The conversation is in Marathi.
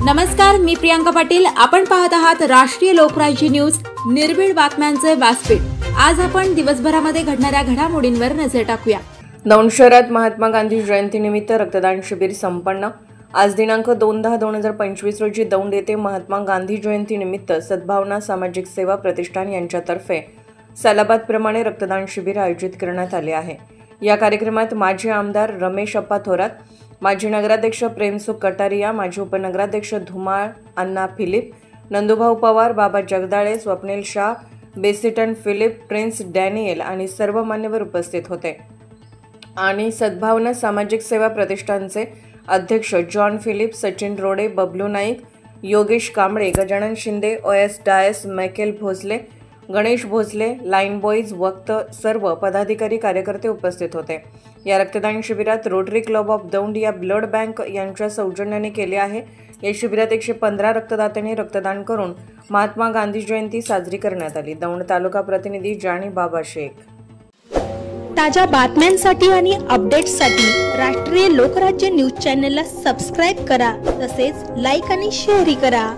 नमस्कार, मी प्रियांका पाटील। आपण पाहत आहात राष्ट्रीय लोकराज्य न्यूज, निर्भीड बातम्यांचे व्यासपीठ। आज आपण दिवसभरामध्ये घडणाऱ्या घडामोडींवर नजर टाकूया। दौंड शहरात महात्मा गांधी जयंतीनिमित्त रक्तदान शिबिर संपन्न। आज दिनांक 2/10/2025 रोजी दौंड येथे महात्मा गांधी जयंतीनिमित्त सद्भावना सामाजिक सेवा प्रतिष्ठान यांच्यातर्फे सालाबादप्रमाणे रक्तदान शिबिर आयोजित करण्यात आले आहे। या कार्यक्रमात माजी आमदार रमेश अप्पा थोरात, माजी नगराध्यक्ष प्रेमसुख कटारिया, माजी उपनगराध्यक्ष धुमाळ अण्णा फिलिप, नंदुभाऊ पवार, बाबा जगदाळे, स्वप्नील शाह, बेसिटन फिलिप, प्रिन्स डॅनियल आणि सर्व मान्यवर उपस्थित होते। आणि सद्भावना सामाजिक सेवा प्रतिष्ठानचे अध्यक्ष John Philip, Sachin Rode, Bablu Naik, Yogesh Kamble, Gajanan Shinde, OS Dias, Michael Bhosale, Ganesh Bhosale, line boys, वक्त सर्व पदाधिकारी कार्यकर्ते उपस्थित होते। या रक्तदान शिबिरात रोटरी क्लब ऑफ दौंड या ब्लड बँक यांच्या सौजन्याने केले आहे। या शिबिरात 115 रक्तदात्यांनी रक्तदान करून महात्मा गांधी जयंती साजरी करण्यात आली। दौंड तालुका प्रतिनिधी जानी बाबा शेख। ताज्या बातम्यांसाठी आणि अपडेट्ससाठी राष्ट्रीय लोकराज्य न्यूज चॅनलला सबस्क्राइब करा, तसेच लाईक आणि शेअर करा।